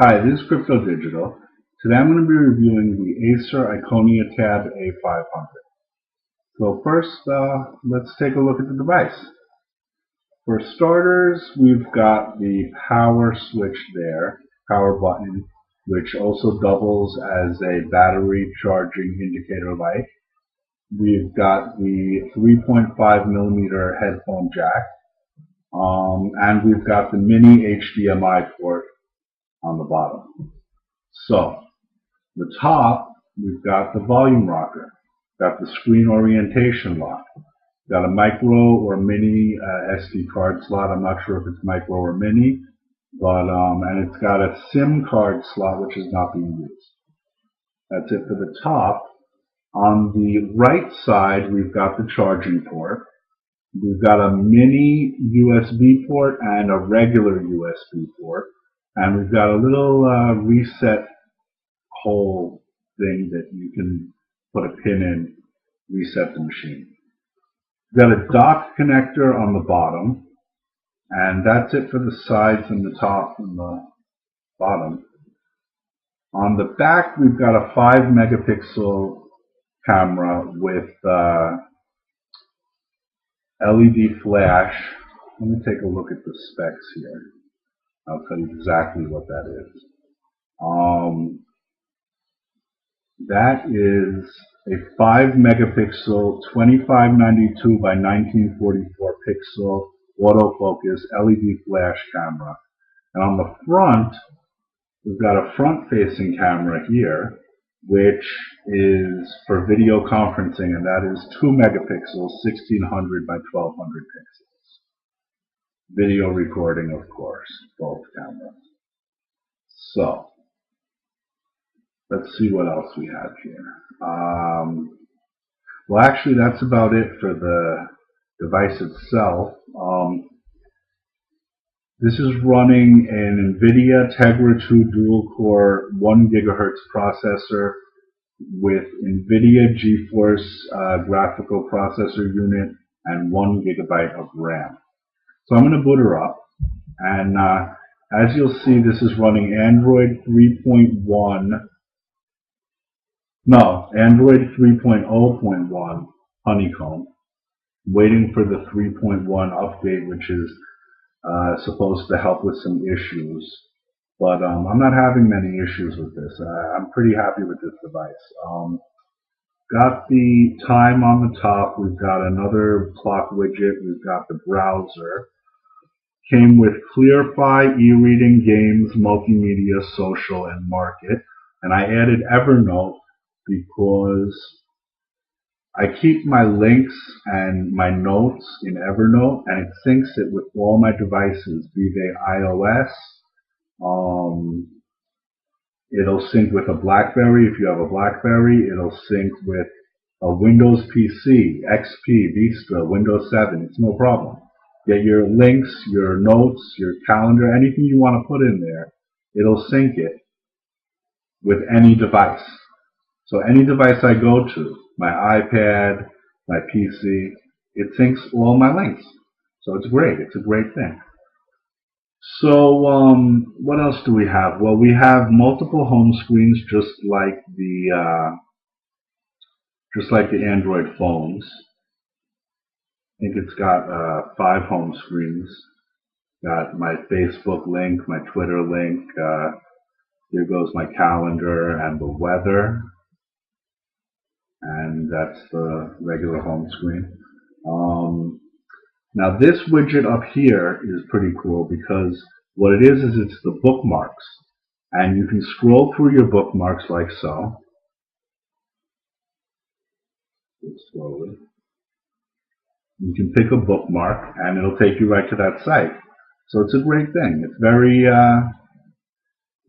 Hi, this is cryptodigital. Today I'm going to be reviewing the Acer Iconia Tab A500. So first, let's take a look at the device. For starters, we've got the power switch there, power button, which also doubles as a battery charging indicator light. We've got the 3.5mm headphone jack, and we've got the mini HDMI port on the bottom. So, the top, we've got the volume rocker, got the screen orientation lock, got a micro or mini SD card slot. I'm not sure if it's micro or mini, but and it's got a SIM card slot which is not being used. That's it for the top. On the right side, we've got the charging port. We've got a mini USB port and a regular USB port, and we've got a little reset hole thing that you can put a pin in, reset the machine. We've got a dock connector on the bottom, and that's it for the sides and the top and the bottom. On the back, we've got a 5-megapixel camera with LED flash. Let me take a look at the specs here. I'll tell you exactly what that is. That is a 5-megapixel 2592 by 1944 pixel autofocus LED flash camera. And on the front, we've got a front-facing camera here, which is for video conferencing, and that is 2 megapixels, 1600 by 1200 pixels. Video recording, of course, both cameras. So, let's see what else we have here. Well, actually, that's about it for the device itself. This is running an Nvidia Tegra 2 dual-core 1 GHz processor with Nvidia GeForce graphical processor unit and 1 GB of RAM. So I'm going to boot her up, and as you'll see, this is running Android 3.1. No, Android 3.0.1 Honeycomb, waiting for the 3.1 update, which is supposed to help with some issues. But I'm not having many issues with this. I'm pretty happy with this device. Got the time on the top. We've got another clock widget. We've got the browser. Came with ClearFi, e-reading, games, multimedia, social, and market. And I added Evernote because I keep my links and my notes in Evernote, and it syncs it with all my devices, be they iOS. It'll sync with a BlackBerry if you have a BlackBerry. It'll sync with a Windows PC, XP, Vista, Windows 7. It's no problem. Get your links, your notes, your calendar, anything you want to put in there, it'll sync it with any device. So any device I go to, my iPad, my PC, it syncs all my links. So it's great. It's a great thing. So what else do we have? Well, we have multiple home screens, just like the Android phones. I think it's got 5 home screens. Got my Facebook link, my Twitter link. Here goes my calendar and the weather. And that's the regular home screen. Now this widget up here is pretty cool because what it is it's the bookmarks. And you can scroll through your bookmarks like so. Slowly. You can pick a bookmark and it'll take you right to that site. So it's a great thing. It's very,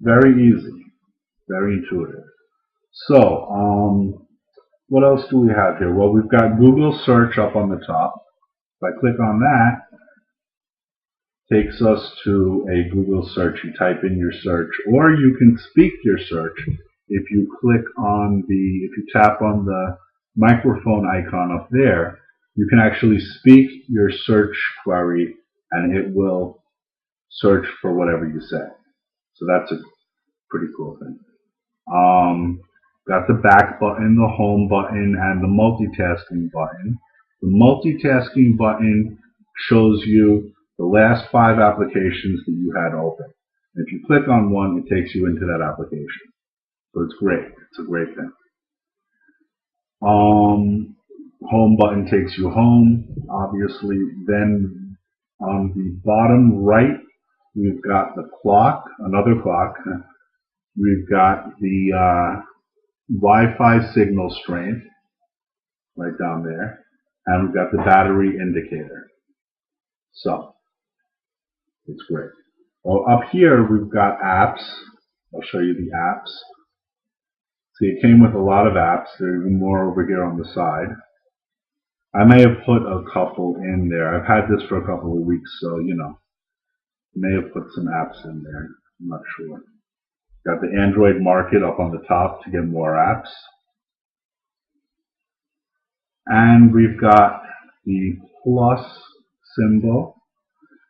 very easy, very intuitive. So, what else do we have here? Well, we've got Google Search up on the top. If I click on that, it takes us to a Google search. You type in your search, or you can speak your search if you click on if you tap on the microphone icon up there. You can actually speak your search query, and it will search for whatever you say. So that's a Pretty cool thing. Got the back button, the home button, and the multitasking button. The multitasking button shows you the last 5 applications that you had open. If you click on one, it takes you into that application. So it's great. It's a great thing. Home button takes you home, obviously. Then on the bottom right, we've got the clock, another clock. We've got the Wi-Fi signal strength right down there, and we've got the battery indicator. So it's great. Well, up here we've got apps. I'll show you the apps. See, it came with a lot of apps. There's even more over here on the side. I may have put a couple in there. I've had this for a couple of weeks, so you know, may have put some apps in there. I'm not sure. Got the Android market up on the top to get more apps. And we've got the plus symbol,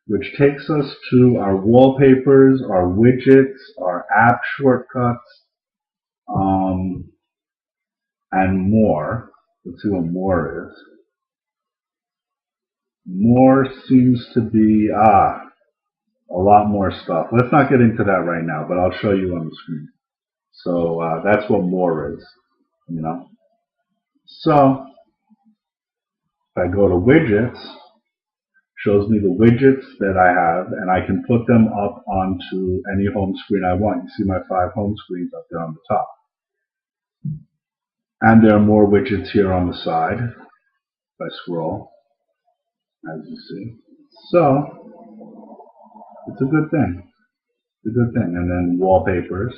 which takes us to our wallpapers, our widgets, our app shortcuts, and more. Let's see what more is. More seems to be, a lot more stuff. Let's not get into that right now, but I'll show you on the screen. So that's what more is, you know. So if I go to widgets, shows me the widgets that I have, and I can put them up onto any home screen I want. You see my 5 home screens up there on the top. And there are more widgets here on the side if I scroll, as you see. So it's a good thing. It's a good thing. And then wallpapers.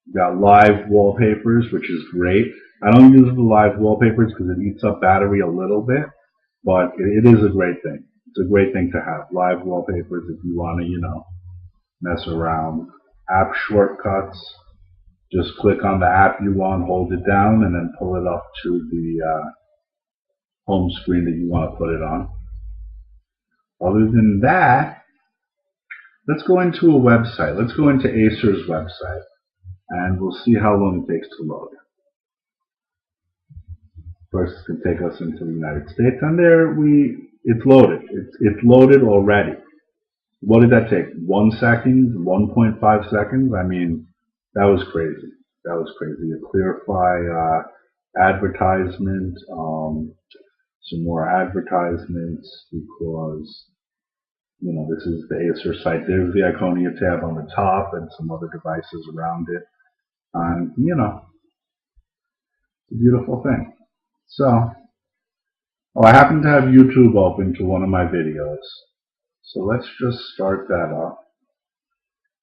We've got live wallpapers, which is great. I don't use the live wallpapers because it eats up battery a little bit, but it is a great thing. It's a great thing to have. Live wallpapers if you want to, you know, mess around. App shortcuts. Just click on the app you want, hold it down, and then pull it up to the home screen that you want to put it on. Other than that, let's go into a website. Let's go into Acer's website, and we'll see how long it takes to load. First, it's going to take us into the United States, and there it's loaded. It's loaded already. What did that take? 1 second? 1.5 seconds? I mean, that was crazy. That was crazy. A Clarify advertisement, some more advertisements because, you know, this is the Acer site. There's the Iconia tab on the top and some other devices around it. And, you know, it's a beautiful thing. So, I happen to have YouTube open to one of my videos. So let's just start that up.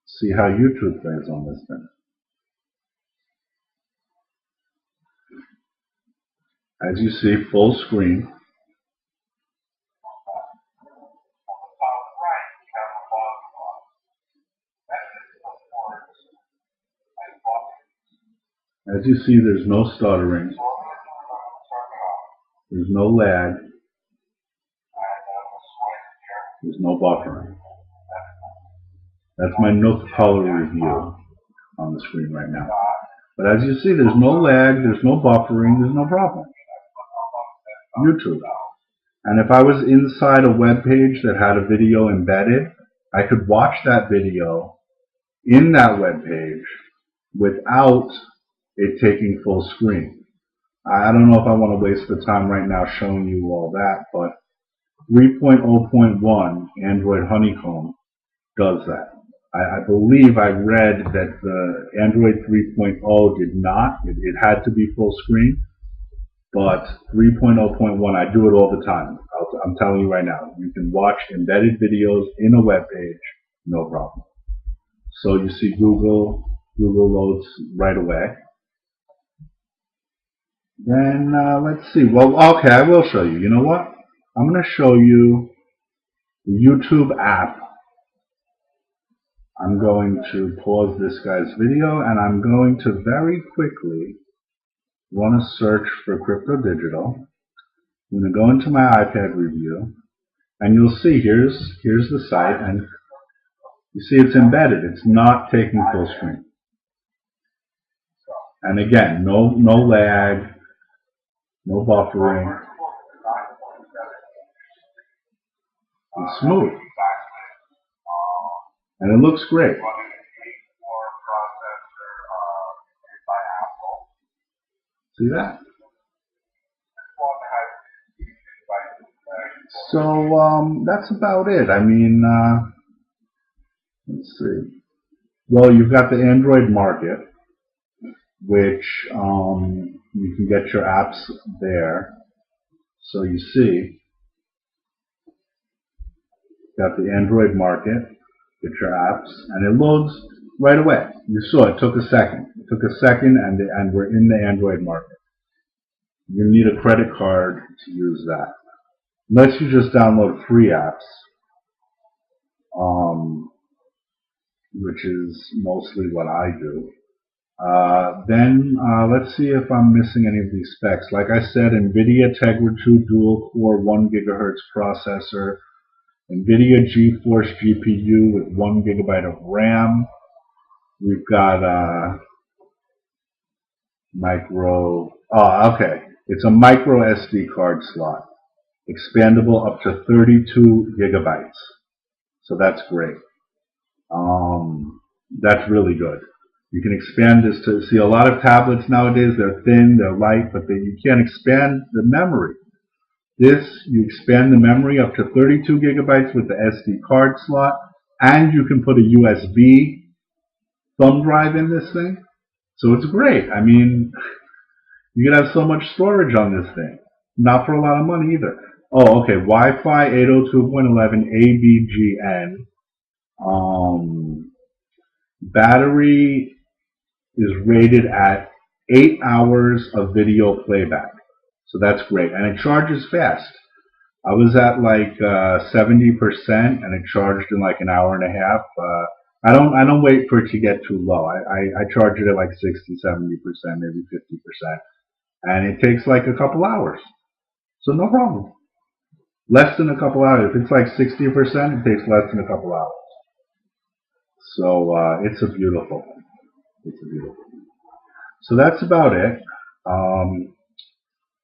See how YouTube plays on this thing. As you see, full screen. As you see, there's no stuttering. There's no lag. There's no buffering. That's my Nook color review on the screen right now. But as you see, there's no lag, there's no buffering, there's no problem. YouTube. And if I was inside a web page that had a video embedded, I could watch that video in that web page without it taking full screen. I don't know if I want to waste the time right now showing you all that, but 3.0.1 Android Honeycomb does that. I believe I read that the Android 3.0 did not. It had to be full screen. But 3.0.1, I do it all the time. I'm telling you right now. You can watch embedded videos in a web page, no problem. So you see Google loads right away. Then let's see. Well, okay, I will show you. You know what? I'm going to show you the YouTube app. I'm going to pause this guy's video, and I'm going to very quickly run a search for cryptodigital. I'm going to go into my iPad review, and you'll see here's the site, and you see it's embedded. It's not taking full screen. And again, no lag, no buffering. It's smooth. And it looks great. See that? So that's about it. I mean, let's see. Well, you've got the Android market, which you can get your apps there. So you see, got the Android market, get your apps, and it loads right away. You saw it took a second. It took a second, and we're in the Android market. You need a credit card to use that, unless you just download free apps, which is mostly what I do. Then let's see if I'm missing any of these specs. Like I said, Nvidia Tegra 2 dual core 1 GHz processor, Nvidia GeForce GPU with 1 GB of RAM. We've got it's a micro SD card slot, expandable up to 32 GB. So that's great. That's really good. You can expand this to, see, a lot of tablets nowadays, they're thin, they're light, but you can't expand the memory. This, you expand the memory up to 32 GB with the SD card slot, and you can put a USB thumb drive in this thing. So it's great. I mean, you can have so much storage on this thing. Not for a lot of money either. Oh, okay, Wi-Fi 802.11 ABGN. Battery is rated at 8 hours of video playback. So that's great. And it charges fast. I was at like 70% and it charged in like an hour and a half. I don't wait for it to get too low. I charge it at like 60, 70%, maybe 50%. And it takes like a couple hours. So no problem. Less than a couple hours. If it's like 60%, it takes less than a couple hours. So it's a beautiful thing. It's a beautiful thing. So that's about it.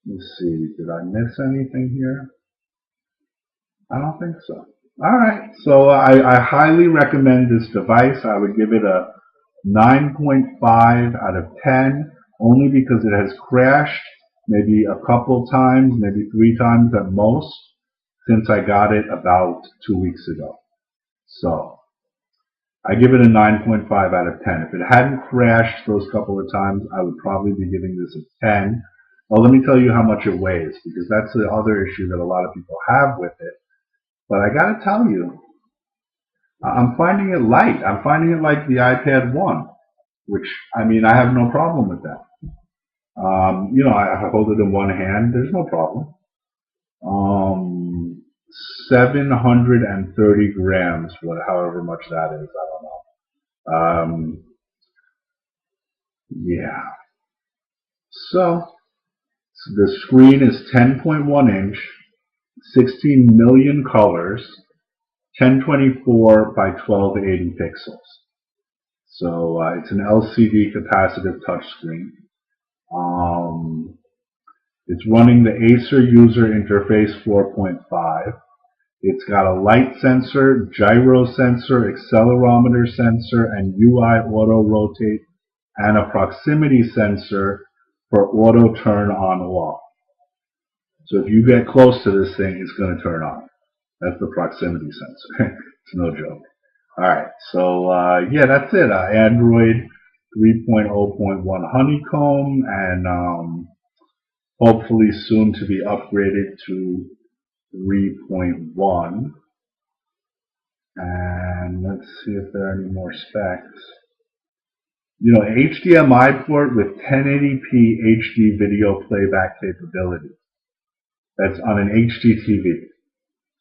Let's see, did I miss anything here? I don't think so. Alright, so I highly recommend this device. I would give it a 9.5 out of 10, only because it has crashed maybe a couple times, maybe 3 times at most, since I got it about 2 weeks ago. So I give it a 9.5 out of 10. If it hadn't crashed those couple of times, I would probably be giving this a 10. Well, let me tell you how much it weighs, because that's the other issue that a lot of people have with it. But I gotta tell you, I'm finding it light. I'm finding it like the iPad 1, which, I mean, I have no problem with that. You know, I hold it in one hand. There's no problem. 730 grams, however much that is, I don't know. Yeah. So the screen is 10.1 inch, 16 million colors, 1024 by 1280 pixels. So it's an LCD capacitive touchscreen. It's running the Acer User Interface 4.5. It's got a light sensor, gyro sensor, accelerometer sensor, and UI auto rotate, and a proximity sensor for auto turn on off. So if you get close to this thing, it's going to turn on. That's the proximity sensor. It's no joke. Alright, so yeah, that's it. Android 3.0.1 Honeycomb, and hopefully soon to be upgraded to 3.1. And let's see if there are any more specs. You know, HDMI port with 1080p HD video playback capability. That's on an HD TV.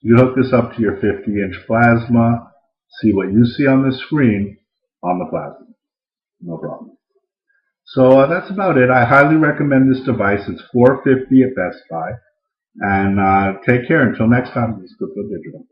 You hook this up to your 50-inch plasma, see what you see on the screen on the plasma. No problem. So that's about it. I highly recommend this device. It's $450 at Best Buy. And take care. Until next time, this is cryptodigital.